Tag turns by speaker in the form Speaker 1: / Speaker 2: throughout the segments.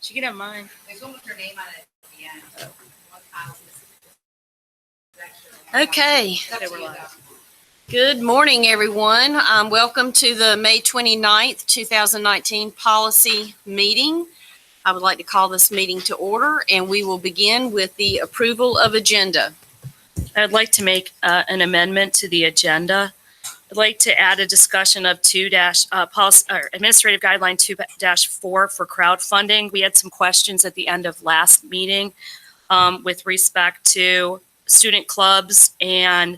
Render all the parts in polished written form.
Speaker 1: She can have mine.
Speaker 2: There's one with her name on it at the end. What policy is
Speaker 3: Okay. Good morning, everyone. Welcome to the May 29th, 2019 policy meeting. I would like to call this meeting to order, and we will begin with the approval of agenda.
Speaker 1: I'd like to make an amendment to the agenda. I'd like to add a discussion of Administrative Guideline 2-4 for crowdfunding. We had some questions at the end of last meeting with respect to student clubs and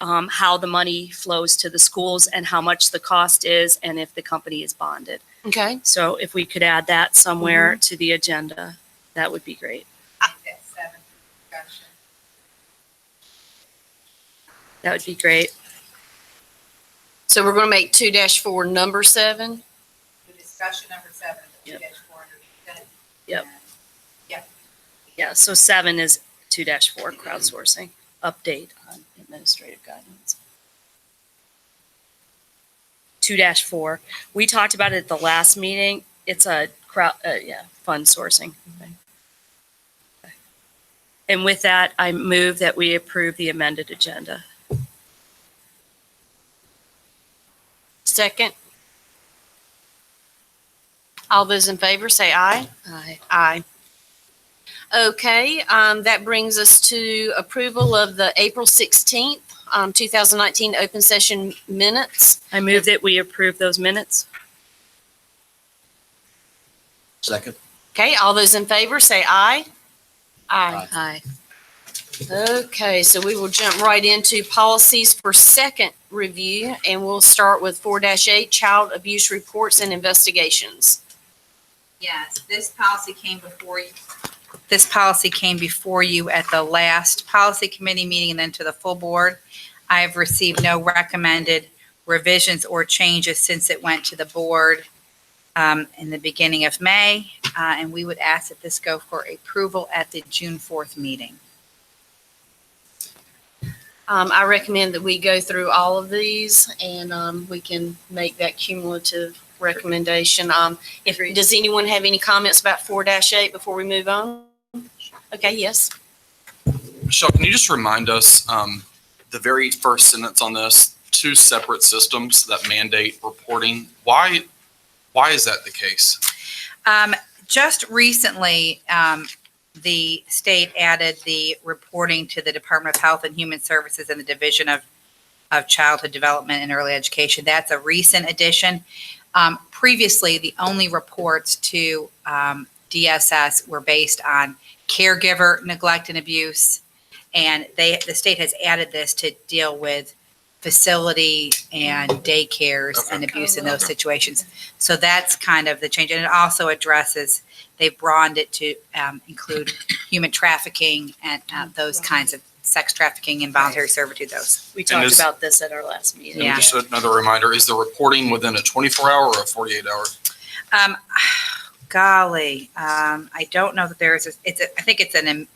Speaker 1: how the money flows to the schools and how much the cost is and if the company is bonded.
Speaker 3: Okay.
Speaker 1: So if we could add that somewhere to the agenda, that would be great. That would be great.
Speaker 3: So we're going to make 2-4 number 7.
Speaker 2: The discussion number 7.
Speaker 1: Yep.
Speaker 2: 2-4.
Speaker 1: Yep.
Speaker 2: Yep.
Speaker 1: Yeah, so 7 is 2-4 crowdsourcing update on administrative guidelines. 2-4. We talked about it at the last meeting. It's a fund sourcing thing. Okay. And with that, I move that we approve the amended agenda.
Speaker 3: Second. All those in favor say aye.
Speaker 1: Aye.
Speaker 3: Aye. Okay, that brings us to approval of the April 16th, 2019 open session minutes.
Speaker 1: I move that we approve those minutes.
Speaker 4: Second.
Speaker 3: Okay, all those in favor say aye. Aye.
Speaker 1: Aye.
Speaker 3: Okay, so we will jump right into policies for second review, and we'll start with 4-8, child abuse reports and investigations.
Speaker 2: Yes, this policy came before you. This policy came before you at the last policy committee meeting and then to the full board. I have received no recommended revisions or changes since it went to the board in the beginning of May. And we would ask that this go for approval at the June 4th meeting.
Speaker 3: I recommend that we go through all of these and we can make that cumulative recommendation. Does anyone have any comments about 4-8 before we move on? Okay, yes.
Speaker 5: Michelle, can you just remind us the very first sentence on this, 2 separate systems that mandate reporting? Why is that the case?
Speaker 2: Just recently, the state added the reporting to the Department of Health and Human Services and the Division of Childhood Development and Early Education. That's a recent addition. Previously, the only reports to DSS were based on caregiver neglect and abuse, and the state has added this to deal with facility and daycares and abuse in those situations. So that's kind of the change, and it also addresses. They've broadened it to include human trafficking and those kinds of sex trafficking, involuntary servitude. Those
Speaker 1: We talked about this at our last meeting.
Speaker 2: Yeah.
Speaker 5: Just another reminder, is the reporting within a 24-hour or a 48-hour?
Speaker 2: Golly, I don't know that there's. I think it's an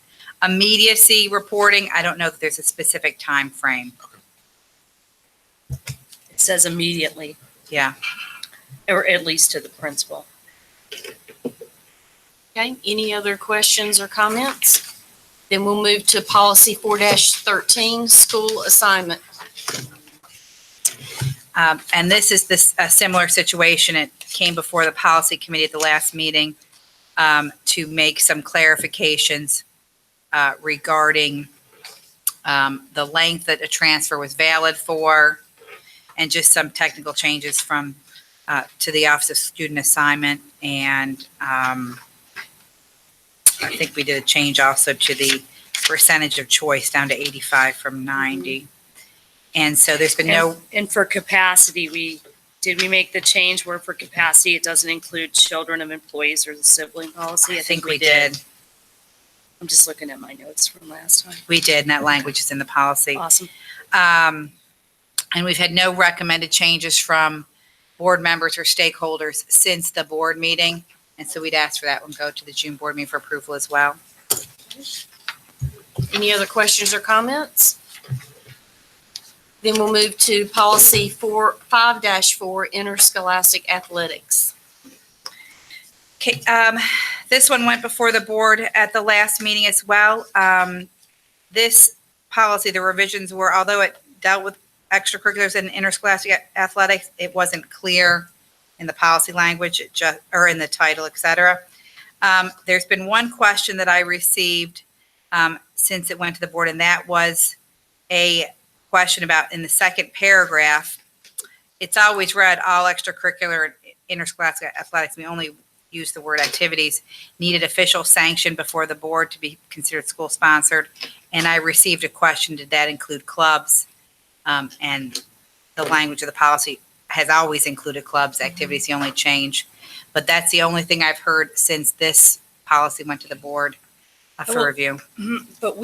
Speaker 2: immediacy reporting. I don't know that there's a specific time frame.
Speaker 1: It says immediately,
Speaker 2: Yeah.
Speaker 1: or at least to the principal.
Speaker 3: Okay, any other questions or comments? Then we'll move to policy 4-13, school assignment.
Speaker 2: And this is a similar situation. It came before the policy committee at the last meeting to make some clarifications regarding the length that a transfer was valid for, and just some technical changes from to the Office of Student Assignment. And I think we did a change also to the percentage of choice down to 85 from 90. And so there's been no.
Speaker 1: And for capacity, did we make the change where for capacity, it doesn't include children of employees or the sibling policy?
Speaker 2: I think we did.
Speaker 1: I'm just looking at my notes from last time.
Speaker 2: We did, and that language is in the policy.
Speaker 1: Awesome.
Speaker 2: And we've had no recommended changes from board members or stakeholders since the board meeting. And so we'd ask for that one go to the June board meeting for approval as well.
Speaker 3: Any other questions or comments? Then we'll move to policy 5-4, interscholastic athletics.
Speaker 2: Okay, This one went before the board at the last meeting as well. This policy, the revisions were, although it dealt with extracurriculars and interscholastic athletics, it wasn't clear in the policy language, or in the title, et cetera. There's been one question that I received since it went to the board, and that was a question about in the second paragraph. It's always read all extracurricular and interscholastic athletics. We only use the word activities, needed official sanction before the board to be considered school sponsored. And I received a question, did that include clubs? And the language of the policy has always included clubs, activities, the only change. But that's the only thing I've heard since this policy went to the board for review.
Speaker 1: But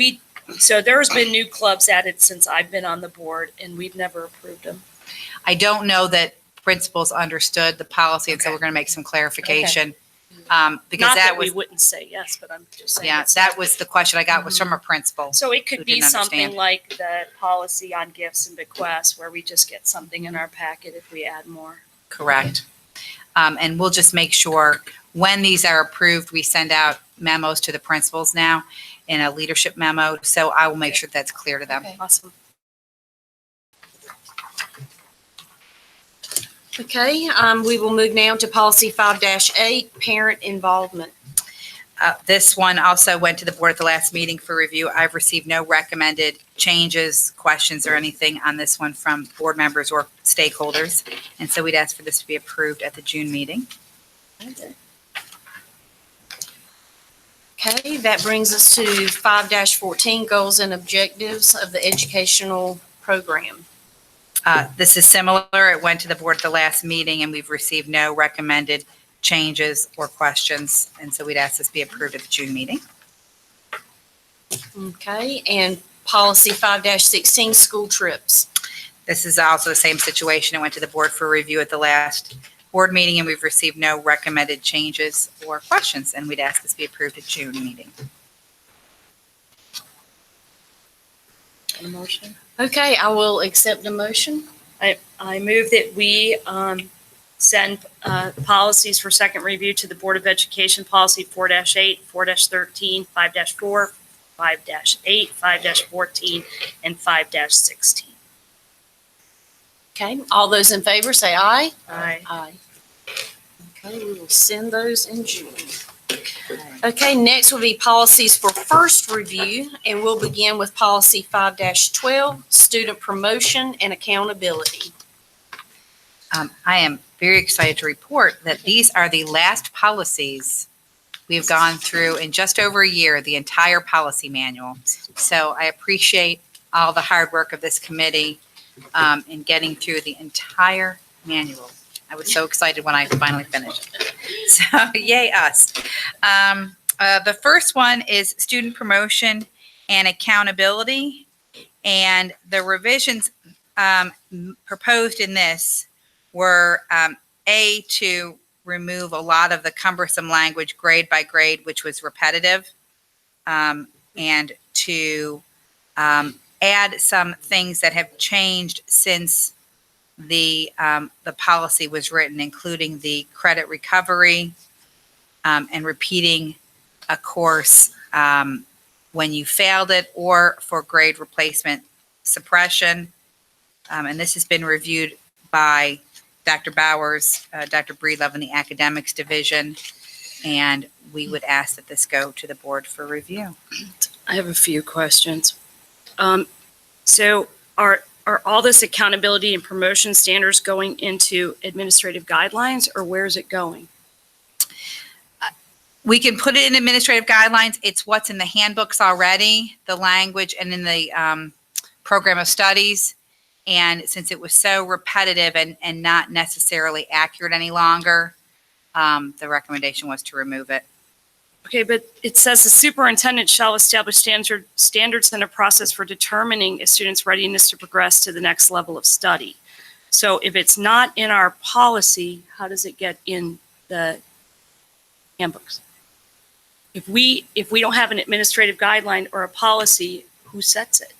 Speaker 1: so there's been new clubs added since I've been on the board, and we've never approved them.
Speaker 2: I don't know that principals understood the policy, and so we're going to make some clarification. Because
Speaker 1: Not
Speaker 2: that
Speaker 1: we
Speaker 2: was,
Speaker 1: wouldn't say yes, but I'm just saying.
Speaker 2: yeah,
Speaker 1: it's
Speaker 2: that
Speaker 1: not-
Speaker 2: was the question I got was from a principal.
Speaker 1: So it
Speaker 2: who
Speaker 1: could be
Speaker 2: didn't
Speaker 1: something
Speaker 2: understand.
Speaker 1: like the policy on gifts and bequests, where we just get something in our packet if we add more.
Speaker 2: Correct. And we'll just make sure when these are approved, we send out memos to the principals now in a leadership memo. So I will make sure that's clear to them.
Speaker 3: Okay.
Speaker 1: Awesome.
Speaker 3: Okay, we will move now to policy 5-8, parent involvement.
Speaker 2: This one also went to the board at the last meeting for review. I've received no recommended changes, questions, or anything on this one from board members or stakeholders. And so we'd ask for this to be approved at the June meeting.
Speaker 3: Okay, that brings us to 5-14, goals and objectives of the educational program.
Speaker 2: This is similar. It went to the board at the last meeting, and we've received no recommended changes or questions. And so we'd ask this be approved at the June meeting.
Speaker 3: Okay, and policy 5-16, school trips.
Speaker 2: This is also the same situation. It went to the board for review at the last board meeting, and we've received no recommended changes or questions. And we'd ask this be approved at June meeting.
Speaker 1: A motion?
Speaker 3: Okay, I will accept the motion.
Speaker 1: I move that we send policies for second review to the Board of Education, policy 4-8, 4-13, 5-4, 5-8, 5-14, and 5-16.
Speaker 3: Okay, all those in favor say aye.
Speaker 1: Aye.
Speaker 3: Aye. Okay, we will send those in June. Okay, next will be policies for first review, and we'll begin with policy 5-12, student promotion and accountability.
Speaker 2: I am very excited to report that these are the last policies we've gone through in just over a year, the entire policy manual. So I appreciate all the hard work of this committee in getting through the entire manual. I was so excited when I finally finished. So yay us. The first one is student promotion and accountability. And the revisions proposed in this were to remove a lot of the cumbersome language grade by grade, which was repetitive, and to add some things that have changed since the policy was written, including the credit recovery and repeating a course when you failed it, or for grade replacement suppression. And this has been reviewed by Dr. Bowers, Dr. Breedlove in the academics division, and we would ask that this go to the board for review.
Speaker 1: I have a few questions. So are all this accountability and promotion standards going into administrative guidelines, or where is it going?
Speaker 2: We can put it in administrative guidelines. It's what's in the handbooks already, the language, and in the program of studies. And since it was so repetitive and not necessarily accurate any longer, the recommendation was to remove it.
Speaker 1: Okay, but it says the superintendent shall establish standards and a process for determining a student's readiness to progress to the next level of study. So if it's not in our policy, how does it get in the handbooks? If we don't have an administrative guideline or a policy, who sets it?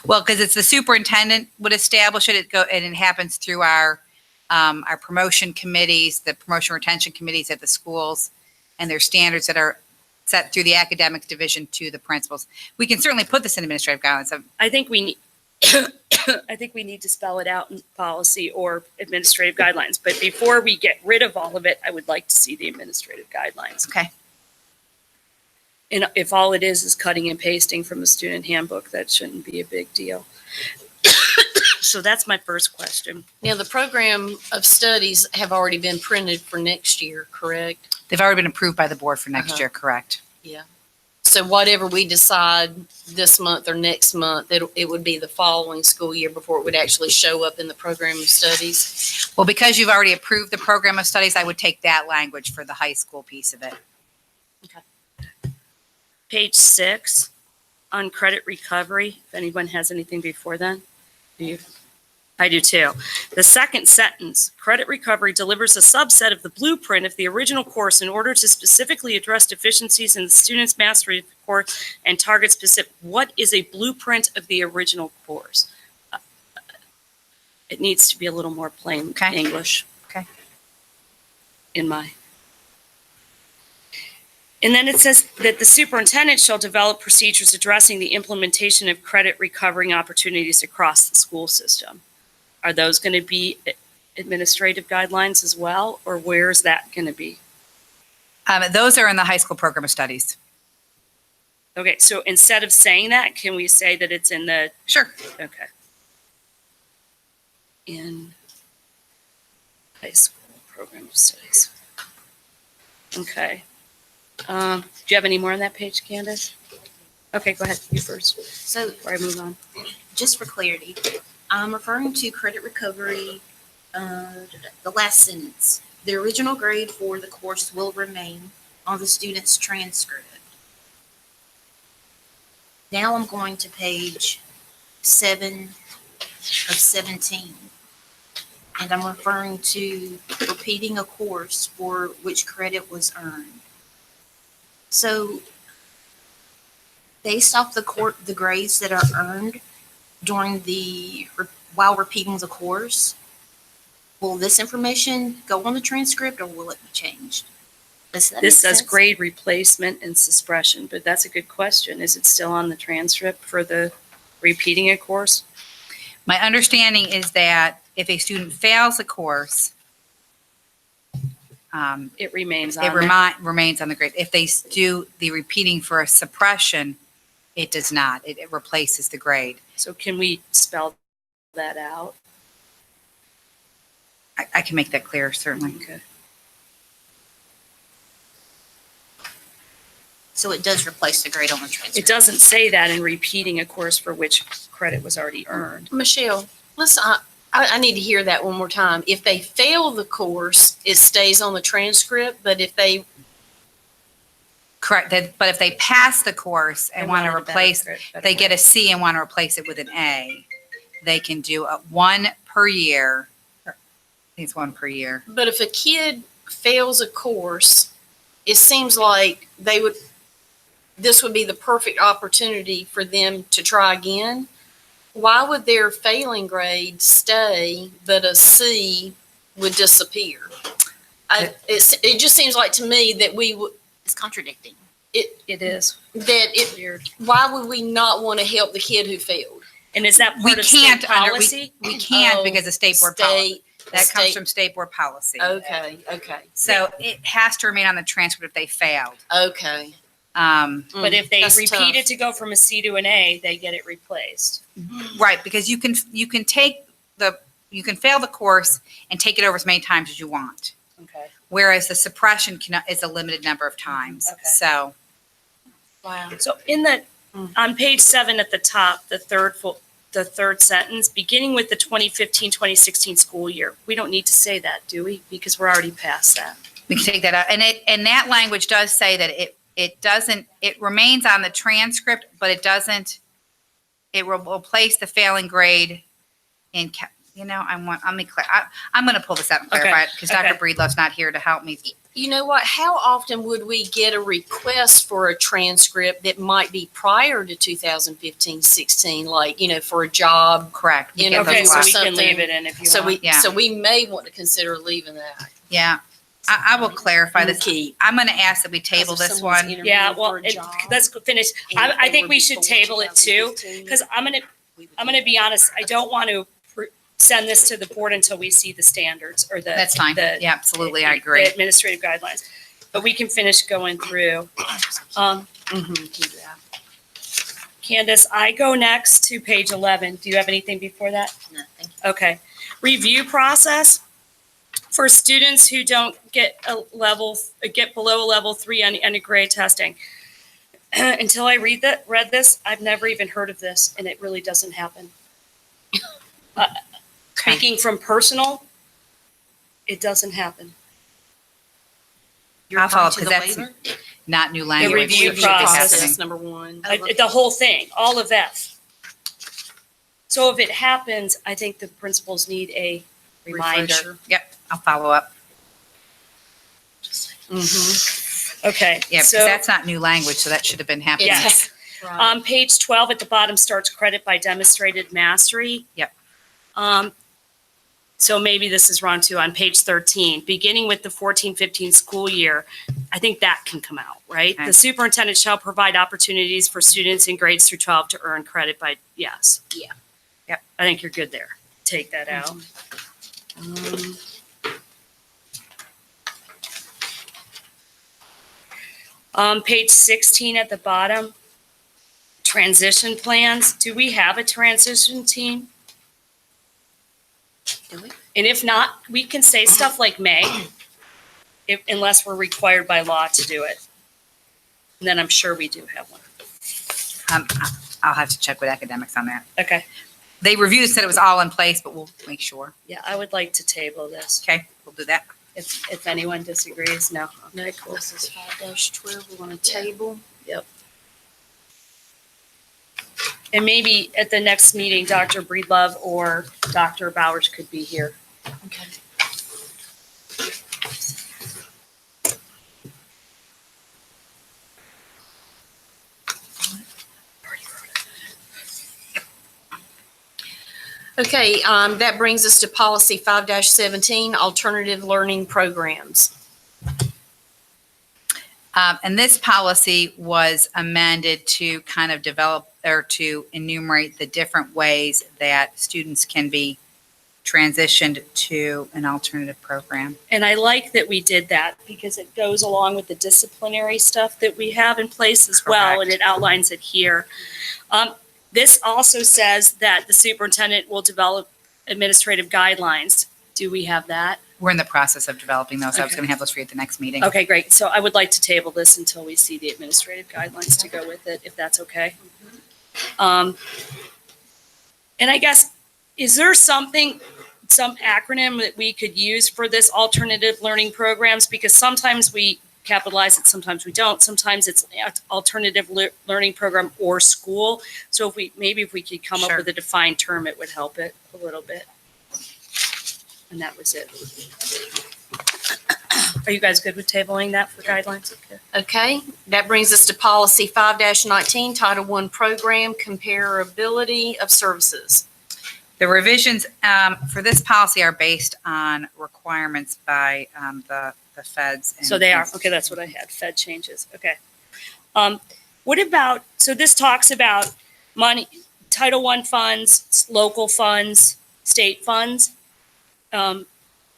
Speaker 2: Well, because it's the superintendent would establish it, and it happens through our promotion committees, the promotion retention committees at the schools. and there's standards that are set through the academics division to the principals. We can certainly put this in administrative guidelines.
Speaker 1: I think we need, I think we need to spell it out in policy or administrative guidelines. But before we get rid of all of it, I would like to see the administrative guidelines.
Speaker 2: Okay.
Speaker 1: And if all it is cutting and pasting from the student handbook, that shouldn't be a big deal. So that's my first question.
Speaker 3: Now, the program of studies have already been printed for next year, correct?
Speaker 2: They've already been approved by the board for next
Speaker 3: Uh-huh.
Speaker 2: year, correct?
Speaker 3: Yeah. So whatever we decide this month or next month, it would be the following school year before it would actually show up in the program of studies.
Speaker 2: Well, because you've already approved the program of studies, I would take that language for the high school piece of it.
Speaker 1: Page 6 on credit recovery, if anyone has anything before then. Do you? I do too. The second sentence, credit recovery delivers a subset of the blueprint of the original course in order to specifically address deficiencies in the student's mastery of the course and target specific. What is a blueprint of the original course? It needs to be a little more plain
Speaker 2: Okay.
Speaker 1: English.
Speaker 2: Okay.
Speaker 1: In my. And then it says that the superintendent shall develop procedures addressing the implementation of credit recovering opportunities across the school system. Are those going to be administrative guidelines as well, or where's that going to be?
Speaker 2: Those are in the high school program of studies.
Speaker 1: Okay, so instead of saying that, can we say that it's in the,
Speaker 2: Sure.
Speaker 1: okay. In high school program of studies. Okay. Do you have any more on that page, Candace? Okay, go ahead, you first,
Speaker 4: So
Speaker 1: before I move on.
Speaker 4: just for clarity, I'm referring to credit recovery, the last sentence. The original grade for the course will remain on the student's transcript. Now I'm going to page 7 of 17. And I'm referring to repeating a course for which credit was earned. So based off the grades that are earned during while repeating the course, will this information go on the transcript or will it be changed? Does that
Speaker 1: This
Speaker 4: make
Speaker 1: says
Speaker 4: sense?
Speaker 1: grade replacement and suppression, but that's a good question. Is it still on the transcript for the repeating a course?
Speaker 2: My understanding is that if a student fails a course,
Speaker 1: It remains on
Speaker 2: it
Speaker 1: there.
Speaker 2: remains on the grade. If they do the repeating for a suppression, it does not. It replaces the grade.
Speaker 1: So can we spell that out?
Speaker 2: I can make that clear, certainly.
Speaker 1: Okay.
Speaker 4: So it does replace the grade on the
Speaker 1: It
Speaker 4: transcript.
Speaker 1: doesn't say that in repeating a course for which credit was already earned.
Speaker 3: Michelle, I need to hear that one more time. If they fail the course, it stays on the transcript, but if they,
Speaker 2: Correct. But if they pass the course and want to
Speaker 1: wanted a better
Speaker 2: replace,
Speaker 1: grade, better
Speaker 2: they get a
Speaker 1: grade.
Speaker 2: C and want to replace it with an A, they can do one per year. I think it's one per year.
Speaker 3: but if a kid fails a course, it seems like this would be the perfect opportunity for them to try again. Why would their failing grade stay, but a C would disappear? It just seems like to me that
Speaker 4: It's contradicting.
Speaker 1: It is weird.
Speaker 3: why would we not want to help the kid who failed?
Speaker 1: And is that
Speaker 2: We
Speaker 1: part of state
Speaker 2: can't
Speaker 1: policy?
Speaker 2: We can't
Speaker 3: Oh,
Speaker 2: because of state board policy. That comes
Speaker 3: state-
Speaker 2: from state board policy.
Speaker 3: Okay.
Speaker 2: So it has to remain on the transcript if they failed.
Speaker 3: Okay.
Speaker 1: But if they
Speaker 3: That's
Speaker 1: repeat
Speaker 3: tough.
Speaker 1: it to go from a C to an A, they get it replaced.
Speaker 2: Right, because you can fail the course and take it over as many times as you want.
Speaker 1: Okay.
Speaker 2: Whereas the suppression is a limited number of times.
Speaker 1: Okay.
Speaker 2: So
Speaker 3: Wow.
Speaker 1: So on page 7 at the top, the third sentence, beginning with the 2015-2016 school year. We don't need to say that, do we? Because we're already past that.
Speaker 2: we can take that out. And that language does say that it remains on the transcript, but it will replace the failing grade I'm going to pull this out and clarify it because Dr.
Speaker 1: Okay.
Speaker 2: Breedlove's not here to help me.
Speaker 3: You know what? How often would we get a request for a transcript that might be prior to 2015-16, like, for a job?
Speaker 2: Correct. We
Speaker 3: You
Speaker 2: get
Speaker 3: know,
Speaker 2: those
Speaker 1: Okay,
Speaker 2: a
Speaker 1: so
Speaker 2: lot.
Speaker 1: we can
Speaker 3: something.
Speaker 1: leave it in if you
Speaker 3: So
Speaker 1: want.
Speaker 2: Yeah.
Speaker 3: we may want to consider leaving that.
Speaker 2: Yeah. I will clarify this.
Speaker 3: Key.
Speaker 2: I'm going to ask that we table this one.
Speaker 1: Yeah, well, let's go finish. I think we should table it too, because I'm gonna be honest, I don't want to send this to the board until we see the standards or the.
Speaker 2: That's fine.
Speaker 1: the-
Speaker 2: Yeah, absolutely. I
Speaker 1: the
Speaker 2: agree.
Speaker 1: Administrative guidelines, but we can finish going through. Candace, I go next to page 11. Do you have anything before that?
Speaker 4: No, thank you.
Speaker 1: Okay. Review process for students who don't get below a level 3 on grade testing. Until I read this, I've never even heard of this, and it really doesn't happen.
Speaker 2: Okay.
Speaker 1: Speaking from personal, it doesn't happen.
Speaker 4: You're
Speaker 2: I'll follow,
Speaker 4: referring to
Speaker 2: because
Speaker 4: the
Speaker 2: that's
Speaker 4: waiver?
Speaker 2: not new language.
Speaker 1: review
Speaker 2: It should be
Speaker 1: process.
Speaker 2: happening.
Speaker 3: Number one.
Speaker 4: Oh, okay.
Speaker 1: The whole thing, all of F. So if it happens, I think the principals need a reminder.
Speaker 3: Refresher.
Speaker 2: Yep, I'll follow up.
Speaker 1: Okay.
Speaker 2: Yeah, because
Speaker 1: so
Speaker 2: that's not new language, so that should have been happening.
Speaker 1: Yes.
Speaker 3: Right.
Speaker 1: Page 12 at the bottom starts credit by demonstrated mastery.
Speaker 2: Yep.
Speaker 1: So maybe this is wrong too. On page 13, beginning with the 14-15 school year, I think that can come out, right?
Speaker 2: Okay.
Speaker 1: The superintendent shall provide opportunities for students in grades through 12 to earn credit by, yes.
Speaker 4: Yeah.
Speaker 2: Yep.
Speaker 1: I think you're good there. Take that out. Page 16 at the bottom, transition plans. Do we have a transition team?
Speaker 4: Do we?
Speaker 1: And if not, we can say stuff like may, unless we're required by law to do it. And then I'm sure we do have one.
Speaker 2: I'll have to check with academics on that.
Speaker 1: Okay.
Speaker 2: They reviewed, said it was all in place, but we'll make sure.
Speaker 1: Yeah, I would like to table this.
Speaker 2: Okay, we'll do that.
Speaker 1: If anyone disagrees, no.
Speaker 3: No,
Speaker 1: Okay, cool.
Speaker 3: this is 5-12. We're going to table.
Speaker 1: And maybe at the next meeting, Dr. Breedlove or Dr. Bowers could be here.
Speaker 3: Okay. Okay, that brings us to policy 5-17, alternative learning programs.
Speaker 2: And this policy was amended to kind of develop or to enumerate the different ways that students can be transitioned to an alternative program.
Speaker 1: And I like that we did that because it goes along with the disciplinary stuff that we have in place as well, and
Speaker 2: Correct.
Speaker 1: it outlines it here. This also says that the superintendent will develop administrative guidelines. Do we have that?
Speaker 2: We're in the process of developing those. I was
Speaker 1: Okay.
Speaker 2: going to have those for you at the next meeting.
Speaker 1: Okay, great. So I would like to table this until we see the administrative guidelines to go with it, if that's okay. And I guess, is there some acronym that we could use for this alternative learning programs? Because sometimes we capitalize it, sometimes we don't. Sometimes it's alternative learning program or school. So if we could come up
Speaker 2: Sure.
Speaker 1: with a defined term, it would help it a little bit. And that was it. Are you guys good with tabling that for guidelines? Okay.
Speaker 3: Okay, that brings us to policy 5-19, Title I program, comparability of services.
Speaker 2: The revisions for this policy are based on requirements by the feds. and-
Speaker 1: So they are, okay, that's what I had, Fed changes, okay. What about, so this talks about money, Title I funds, local funds, state funds.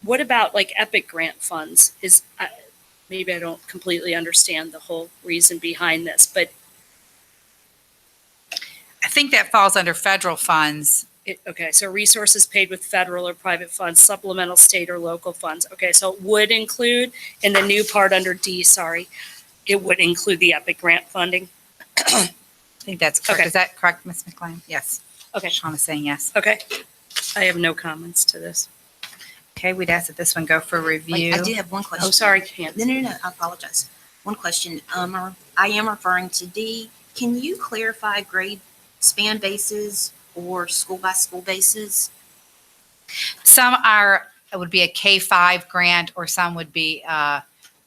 Speaker 1: What about like EPIC grant funds? Maybe I don't completely understand the whole reason behind this, but
Speaker 2: I think that falls under federal funds.
Speaker 1: okay, so resources paid with federal or private funds, supplemental state or local funds. Okay, so it would include, in the new part under D, sorry, it would include the EPIC grant funding.
Speaker 2: I think that's correct.
Speaker 1: Okay.
Speaker 2: Is that correct, Ms. McLean? Yes.
Speaker 1: Okay.
Speaker 2: Sean is saying yes.
Speaker 1: Okay, I have no comments to this.
Speaker 2: Okay, we'd ask that this one go for
Speaker 4: Wait,
Speaker 2: review.
Speaker 4: I do have one question.
Speaker 1: Oh, sorry, Candace.
Speaker 4: No, I apologize. One question. I am referring to D. Can you clarify grade span bases or school by school bases?
Speaker 2: Some it would be a K-5 grant, or some would be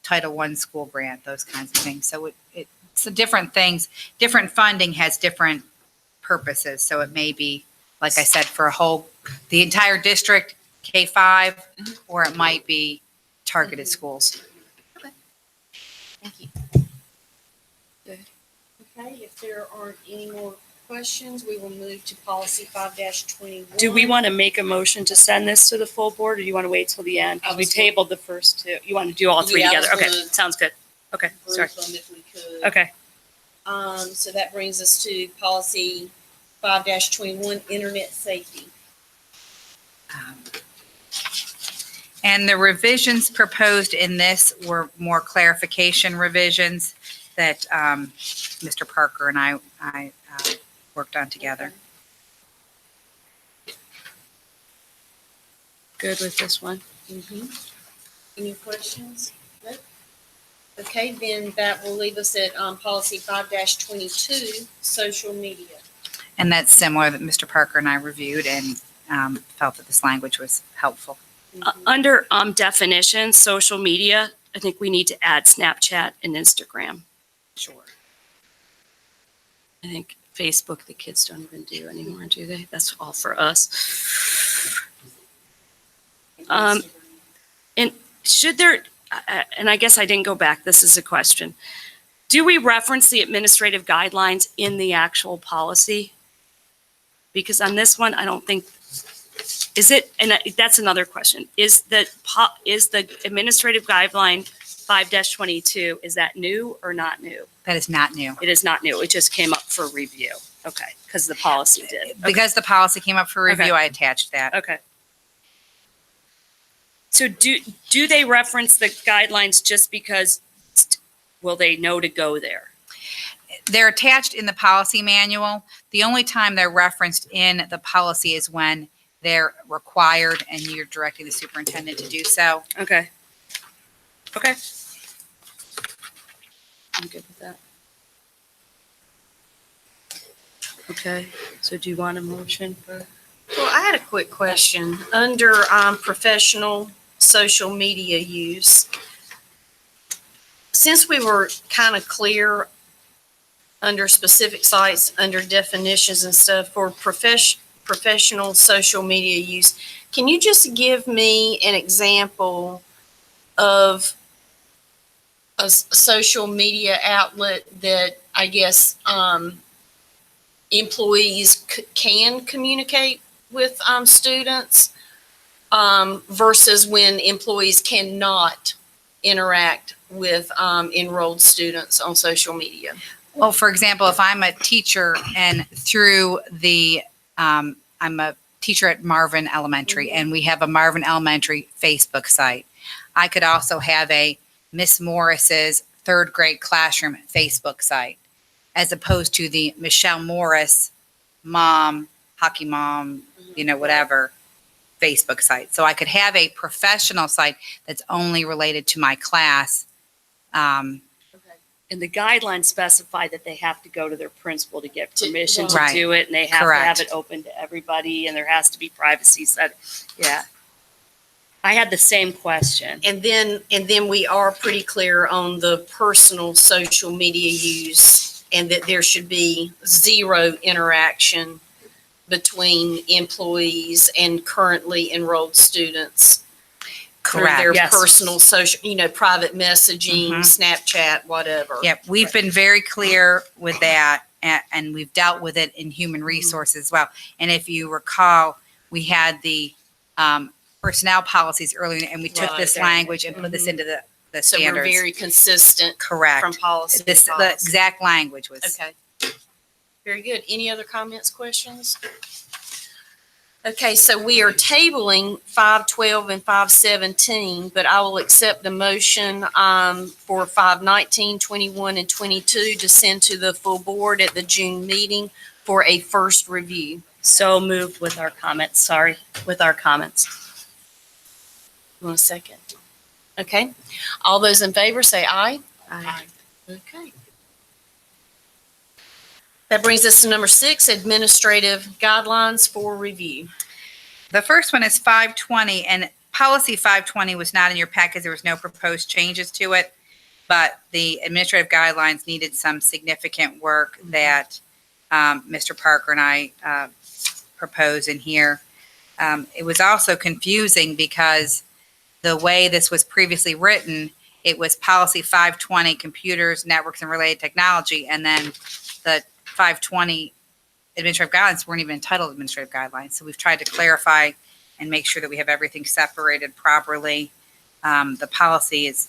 Speaker 2: Title I school grant, those kinds of things. So it's different things. Different funding has different purposes. So it may be, like I said, for the entire district, K-5, or it might be targeted schools.
Speaker 4: Thank you.
Speaker 3: Okay, if there aren't any more questions, we will move to policy 5-21.
Speaker 1: Do we want to make a motion to send this to the full board, or do you want to wait till the end? Because we tabled the first two. You want to do all three
Speaker 3: Yeah, I was
Speaker 1: together? Okay,
Speaker 3: gonna
Speaker 1: sounds good. Okay, sorry.
Speaker 3: group them if we could.
Speaker 1: Okay,
Speaker 3: So that brings us to policy 5-21, internet safety.
Speaker 2: And the revisions proposed in this were more clarification revisions that Mr. Parker and I worked on together.
Speaker 1: good with this one.
Speaker 3: Any questions? No? Okay, then that will leave us at policy 5-22, social media.
Speaker 2: And that's similar that Mr. Parker and I reviewed and felt that this language was helpful.
Speaker 1: Under definitions, social media, I think we need to add Snapchat and Instagram.
Speaker 2: Sure.
Speaker 1: I think Facebook, the kids don't even do anymore, do they? That's all for us. And should there, and I guess I didn't go back, this is a question. Do we reference the administrative guidelines in the actual policy? Because on this one, I don't think, is it, and that's another question. Is the administrative guideline 5-22, is that new or not new?
Speaker 2: That is not new.
Speaker 1: It is not new. It just came up for review. Okay, because the policy did. Okay.
Speaker 2: Because the policy came up for review,
Speaker 1: Okay.
Speaker 2: I attached that.
Speaker 1: Okay. So do they reference the guidelines just because, will they know to go there?
Speaker 2: They're attached in the policy manual. The only time they're referenced in the policy is when they're required and you're directing the superintendent to do so.
Speaker 1: Okay. Okay. I'm good with that. Okay, so do you want a motion for?
Speaker 3: Well, I had a quick question. Under professional social media use, since we were kind of clear under specific sites, under definitions and stuff for professional social media use, can you just give me an example of a social media outlet that I guess employees can communicate with students versus when employees cannot interact with enrolled students on social media?
Speaker 2: Well, for example, if I'm a teacher and through the, I'm a teacher at Marvin Elementary and we have a Marvin Elementary Facebook site. I could also have a Miss Morris's third grade classroom Facebook site, as opposed to the Michelle Morris mom, hockey mom, whatever Facebook site. So I could have a professional site that's only related to my class.
Speaker 1: And the guidelines specify that they have to go to their principal to get permission to
Speaker 2: Right.
Speaker 1: do it, and they have to
Speaker 2: Correct.
Speaker 1: have it open to everybody, and there has to be privacy set. Yeah. I had the same question.
Speaker 3: And then we are pretty clear on the personal social media use and that there should be zero interaction between employees and currently enrolled students. Through
Speaker 2: Correct.
Speaker 3: their
Speaker 1: Yes.
Speaker 3: personal social, private messaging,
Speaker 2: Mhm.
Speaker 3: Snapchat, whatever.
Speaker 2: Yep, we've been very clear with that, and we've dealt with it in human resources as well. And if you recall, we had the personnel policies earlier, and we took this
Speaker 3: Right.
Speaker 2: language and put this into the
Speaker 3: So we're
Speaker 2: standards.
Speaker 3: very consistent
Speaker 2: Correct.
Speaker 3: from policy to
Speaker 2: This, the
Speaker 3: policy.
Speaker 2: exact language was.
Speaker 3: Okay. Very good. Any other comments, questions? Okay, so we are tabling 512 and 517, but I will accept the motion for 519, 21, and 22 to send to the full board at the June meeting for a first review.
Speaker 1: So moved with our comments, with our comments.
Speaker 3: You want a second? Okay. All those in favor say aye.
Speaker 1: Aye.
Speaker 3: Okay. That brings us to number 6, administrative guidelines for review.
Speaker 2: The first one is 520, and policy 520 was not in your package. There was no proposed changes to it, but the administrative guidelines needed some significant work that Mr. Parker and I proposed in here. It was also confusing because the way this was previously written, it was policy 520, computers, networks, and related technology, and then the 520 administrative guidelines weren't even entitled administrative guidelines. So we've tried to clarify and make sure that we have everything separated properly. The policy is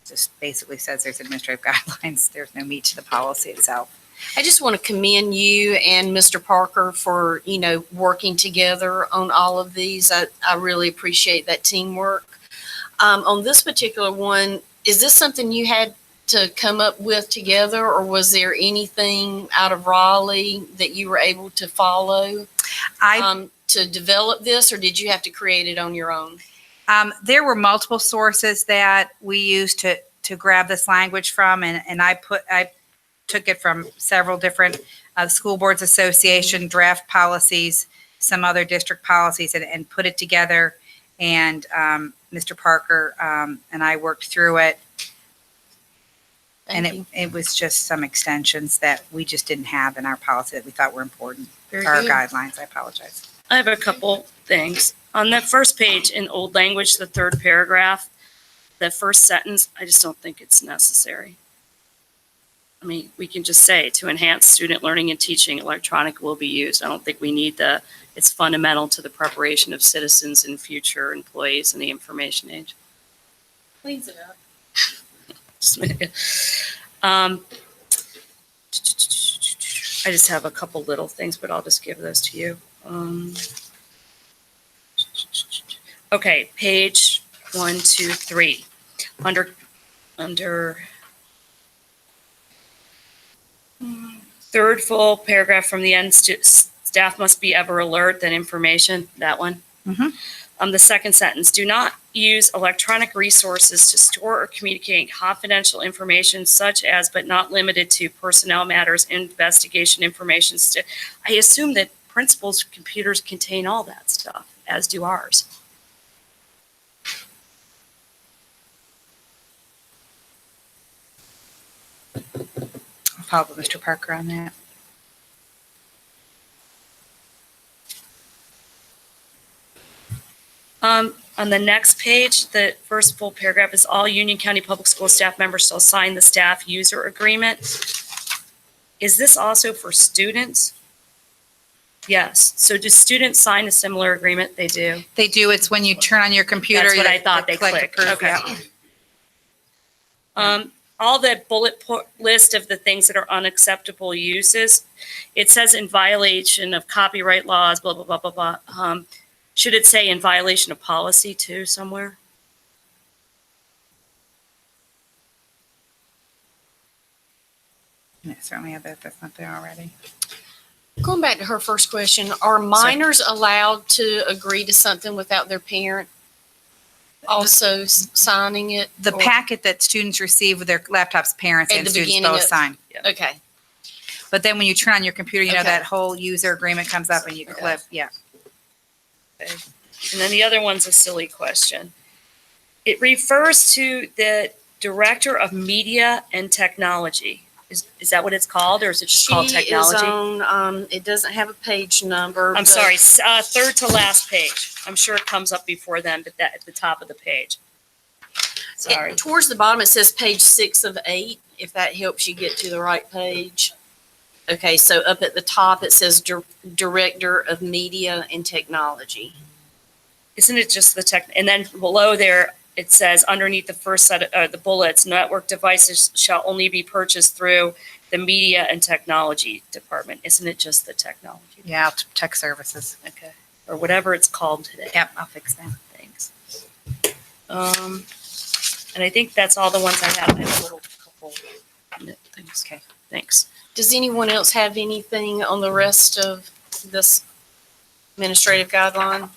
Speaker 2: just basically says there's administrative guidelines. There's no meat to the policy itself.
Speaker 3: I just want to commend you and Mr. Parker for, working together on all of these. I really appreciate that teamwork. On this particular one, is this something you had to come up with together, or was there anything out of Raleigh that you were able to follow to develop this, or did you have to create it on your own?
Speaker 2: There were multiple sources that we used to grab this language from, and I took it from several different school boards association draft policies, some other district policies, and put it together. And Mr. Parker and I worked through it.
Speaker 3: Thank you.
Speaker 2: It was just some extensions that we just didn't have in our policy that we thought were important.
Speaker 3: Very
Speaker 2: Our
Speaker 3: good.
Speaker 2: guidelines, I apologize.
Speaker 1: I have a couple things. On the first page in old language, the third paragraph, the first sentence, I just don't think it's necessary. I mean, we can just say to enhance student learning and teaching, electronic will be used. I don't think we need it's fundamental to the preparation of citizens and future employees in the information age.
Speaker 3: Cleans it up.
Speaker 1: I just have a couple little things, but I'll just give those to you. Okay, page 1, 2, 3. Under third full paragraph from the end, staff must be ever alert that information, that one. The second sentence, do not use electronic resources to store or communicate confidential information such as, but not limited to, personnel matters, investigation information. I assume that principals' computers contain all that stuff, as do ours.
Speaker 2: I'll follow up with Mr. Parker on that.
Speaker 1: On the next page, the first full paragraph is all Union County Public School staff members shall sign the staff user agreement. Is this also for students? Yes. So do students sign a similar agreement? They do.
Speaker 2: They do. It's when you turn on your computer.
Speaker 1: That's what
Speaker 2: you
Speaker 1: I thought they
Speaker 2: click
Speaker 1: clicked.
Speaker 2: approve,
Speaker 1: Okay.
Speaker 2: yeah.
Speaker 1: All the bullet list of the things that are unacceptable uses, it says in violation of copyright laws, blah, blah, blah, blah, blah. Should it say in violation of policy too somewhere?
Speaker 2: Yeah, certainly have that. That's not there already.
Speaker 3: Going back to her first question, are minors allowed to agree to something without their parent also signing it?
Speaker 2: The
Speaker 3: or-
Speaker 2: packet that students receive with their laptops, parents
Speaker 3: At
Speaker 2: and
Speaker 3: the
Speaker 2: students
Speaker 3: beginning
Speaker 2: both
Speaker 3: of-
Speaker 2: sign.
Speaker 3: Okay.
Speaker 2: But then when you turn on your computer,
Speaker 3: Okay.
Speaker 2: that whole user agreement comes up and you click, yeah.
Speaker 1: And then the other one's a silly question. It refers to the Director of Media and Technology. Is that what it's called, or is it just called
Speaker 3: She is
Speaker 1: technology?
Speaker 3: on, it doesn't have a page number.
Speaker 1: I'm
Speaker 3: but-
Speaker 1: sorry, third to last page. I'm sure it comes up before then, but that at the top of the page. Sorry.
Speaker 3: Towards the bottom, it says page 6 of 8, if that helps you get to the right page. Okay, so up at the top, it says Director of Media and Technology.
Speaker 1: Isn't it just the tech? And then below there, it says underneath the first set of the bullets, network devices shall only be purchased through the Media and Technology Department. Isn't it just the technology?
Speaker 2: Yeah, tech services.
Speaker 1: Okay. Or whatever it's called today.
Speaker 2: Yep, I'll fix that.
Speaker 1: Thanks. And I think that's all the ones I have. I have a little couple things. Okay, thanks.
Speaker 3: Does anyone else have anything on the rest of this administrative guideline?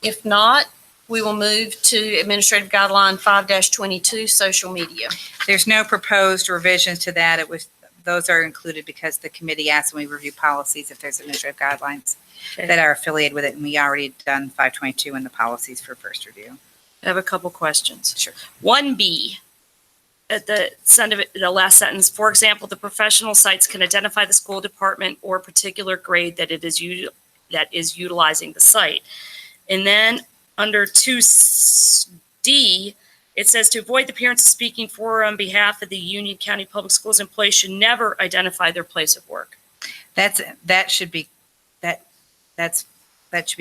Speaker 3: If not, we will move to Administrative Guideline 5-22, social media.
Speaker 2: There's no proposed revisions to that. Those are included because the committee asked when we review policies if there's administrative guidelines
Speaker 1: Okay.
Speaker 2: that are affiliated with it, and we already done 522 in the policies for first review.
Speaker 1: I have a couple questions.
Speaker 2: Sure.
Speaker 1: 1B, at the end of it, the last sentence, for example, the professional sites can identify the school department or particular grade that is utilizing the site. And then under 2D, it says to avoid the appearance of speaking for or on behalf of the Union County Public Schools, employees should never identify their place of work.
Speaker 2: That should be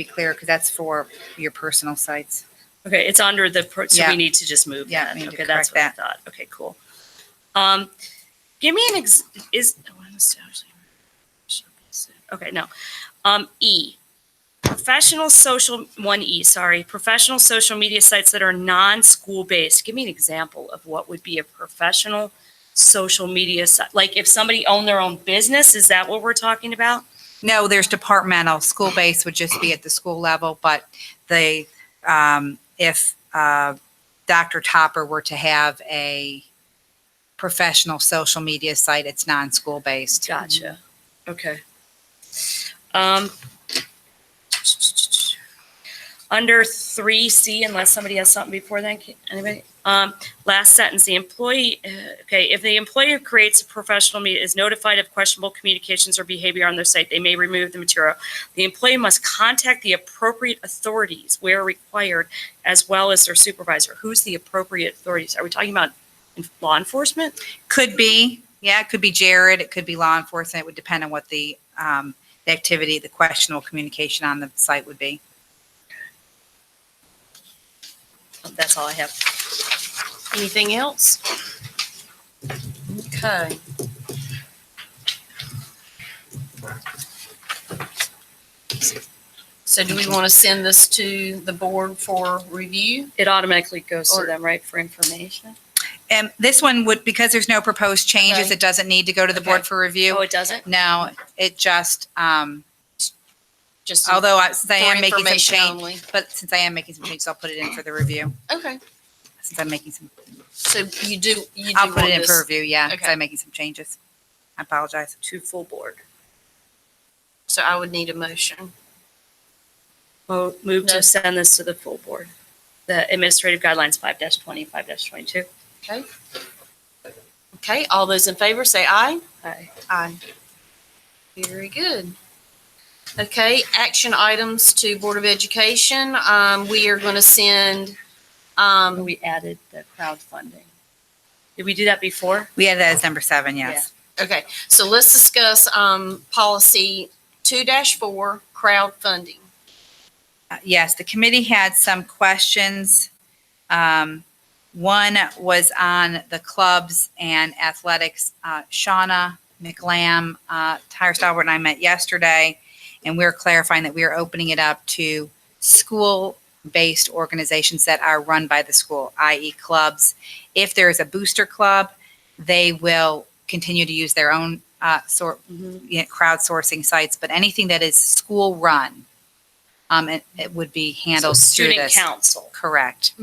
Speaker 2: clear because that's for your personal sites.
Speaker 1: Okay, it's under the, so
Speaker 2: Yeah.
Speaker 1: we need to just move
Speaker 2: Yeah,
Speaker 1: that.
Speaker 2: we need to
Speaker 1: Okay, that's what
Speaker 2: correct
Speaker 1: I thought. Okay, cool. Give me an okay, no. E, professional social, 1E, sorry, professional social media sites that are non-school based. Give me an example of what would be a professional social media site. Like if somebody owned their own business, is that what we're talking about?
Speaker 2: No, there's departmental. School-based would just be at the school level, but if Dr. Topper were to have a professional social media site, it's non-school based.
Speaker 1: Gotcha. Okay. Under 3C, unless somebody has something before then, anybody? Last sentence, the employee, okay, if the employee who creates a professional media is notified of questionable communications or behavior on their site, they may remove the material. The employee must contact the appropriate authorities where required, as well as their supervisor. Who's the appropriate authorities? Are we talking about law enforcement?
Speaker 2: Could be, yeah, it could be Jared, it could be law enforcement. It would depend on what the activity, the questionable communication on the site would be.
Speaker 1: That's all I have.
Speaker 3: Anything else? Okay. So do we want to send this to the board for review?
Speaker 1: It automatically goes to
Speaker 3: Or-
Speaker 1: them, right, for information?
Speaker 2: And this one would, because there's no proposed changes,
Speaker 3: Okay.
Speaker 2: it doesn't need to go to the board
Speaker 3: Okay.
Speaker 2: for review.
Speaker 1: Oh, it doesn't?
Speaker 2: No, it just,
Speaker 3: Just
Speaker 2: although since I
Speaker 3: for
Speaker 2: am making some
Speaker 3: information
Speaker 2: change,
Speaker 3: only.
Speaker 2: but since I am making some changes, I'll put it in for the review.
Speaker 3: Okay.
Speaker 2: Since I'm making some,
Speaker 3: So you do
Speaker 2: I'll put
Speaker 3: want
Speaker 2: it in
Speaker 3: this-
Speaker 2: for review, yeah, because
Speaker 3: Okay.
Speaker 2: I'm making some changes. I apologize.
Speaker 1: To full board.
Speaker 3: So I would need a motion.
Speaker 1: Well, move
Speaker 3: No.
Speaker 1: to send this to the full board. The administrative guidelines 5-20, 5-22.
Speaker 3: Okay, all those in favor say aye.
Speaker 1: Aye.
Speaker 3: Aye. Very good. Okay, action items to Board of Education. We are going to send,
Speaker 1: We added the crowdfunding. Did we do that before?
Speaker 2: We had that as number 7, yes.
Speaker 3: okay, so let's discuss, policy 2-4, crowdfunding.
Speaker 2: Yes, the committee had some questions. One was on the clubs and athletics. Shauna McLam, Tyre Stalwart, and I met yesterday, and we're clarifying that we are opening it up to school-based organizations that are run by the school, i.e. clubs. If there is a booster club, they will continue to use their own crowdsourcing sites, but anything that is school-run, it would be handled through
Speaker 1: Student
Speaker 2: this.
Speaker 1: council,
Speaker 2: Correct.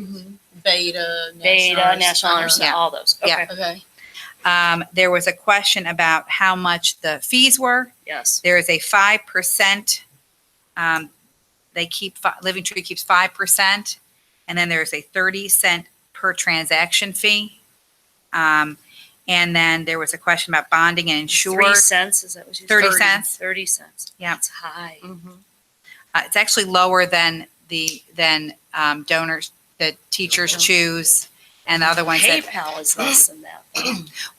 Speaker 3: Beta,
Speaker 1: Beta, National Honor Society,
Speaker 2: Yeah.
Speaker 1: all those.
Speaker 2: Yeah.
Speaker 1: Okay,
Speaker 3: Okay,
Speaker 2: There was a question about how much the fees were.
Speaker 1: yes.
Speaker 2: There is a 5%. Living Tree keeps 5%, and then there's a 30-cent per transaction fee. And then there was a question about bonding and
Speaker 1: 3
Speaker 2: insured.
Speaker 1: cents, is that what you said?
Speaker 2: 30 cents.
Speaker 1: 30 cents.
Speaker 2: Yeah.
Speaker 1: That's high.
Speaker 2: It's actually lower than donors, the teachers choose, and the other ones that.
Speaker 1: PayPal is less than that.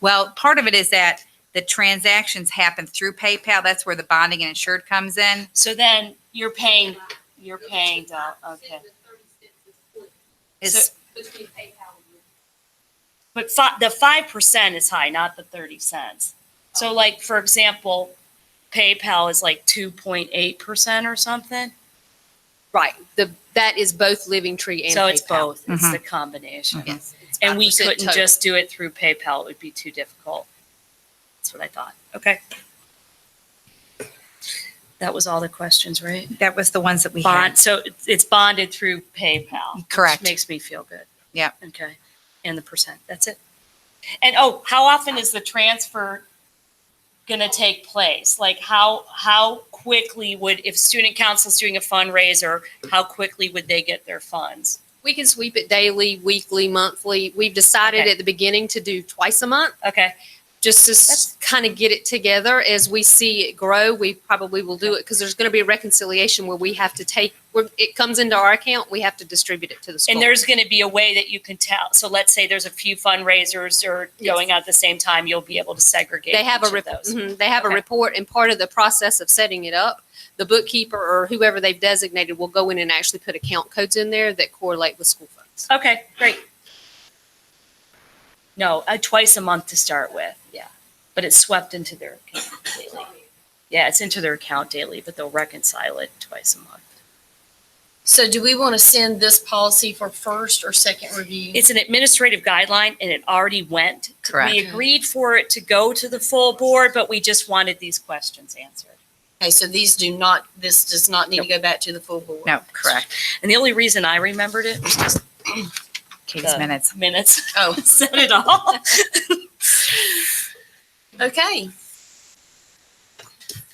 Speaker 2: Well, part of it is that the transactions happen through PayPal. That's where the bonding and insured comes in.
Speaker 1: So then you're paying, okay.
Speaker 2: Is
Speaker 1: But the 5% is high, not the 30 cents. So like, for example, PayPal is like 2.8% or something.
Speaker 6: Right. That is both Living Tree and
Speaker 1: So it's
Speaker 6: PayPal.
Speaker 1: both. It's
Speaker 2: Mhm.
Speaker 1: the combination.
Speaker 6: Yes. It's
Speaker 1: And we
Speaker 6: 5%
Speaker 1: couldn't
Speaker 6: total.
Speaker 1: just do it through PayPal. It would be too difficult. That's what I thought. Okay. That was all the questions, right?
Speaker 2: that was the ones that we
Speaker 1: Bond,
Speaker 2: had.
Speaker 1: so it's bonded through PayPal. which
Speaker 2: Correct.
Speaker 1: Makes me feel good.
Speaker 2: Yeah.
Speaker 1: Okay. And the percent, that's it. And oh, how often is the transfer gonna take place? Like how quickly would, if student council's doing a fundraiser, how quickly would they get their funds?
Speaker 6: We can sweep it daily, weekly, monthly. We've decided
Speaker 1: Okay.
Speaker 6: at the beginning to do twice a month,
Speaker 1: Okay,
Speaker 6: just to
Speaker 1: That's-
Speaker 6: kind of get it together. As we see it grow, we probably will do it because there's going to be a reconciliation where we have to take it comes into our account, we have to distribute it to the school.
Speaker 1: And there's going to be a way that you can tell. So let's say there's a few fundraisers or going out at the same time, you'll be able to segregate
Speaker 6: They have
Speaker 1: each of those.
Speaker 6: they have a
Speaker 1: Okay.
Speaker 6: report, and part of the process of setting it up, the bookkeeper or whoever they've designated will go in and actually put account codes in there that correlate with school funds.
Speaker 1: Okay, great. No, twice a month to start with, yeah. But it's swept into their account daily. Yeah, it's into their account daily, but they'll reconcile it twice a month.
Speaker 3: So do we want to send this policy for first or second review?
Speaker 1: It's an administrative guideline and it already went.
Speaker 2: Correct.
Speaker 1: We agreed for it to go to the full board, but we just wanted these questions answered.
Speaker 3: Okay, so this does not need to go back to the full board?
Speaker 2: No, correct.
Speaker 1: And the only reason I remembered it was just
Speaker 2: Katie's
Speaker 1: the
Speaker 2: minutes.
Speaker 1: minutes.
Speaker 3: Oh,
Speaker 1: Said it all.
Speaker 3: okay.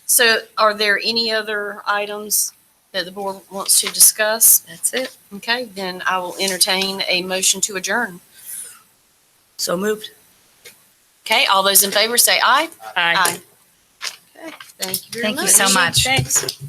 Speaker 3: So are there any other items that the board wants to discuss?
Speaker 1: That's it.
Speaker 3: Okay, then I will entertain a motion to adjourn.
Speaker 1: So moved.
Speaker 3: Okay, all those in favor say aye.
Speaker 1: Aye.
Speaker 3: Okay, thank you very
Speaker 2: Thank
Speaker 3: much.
Speaker 2: you so much.
Speaker 1: Thanks.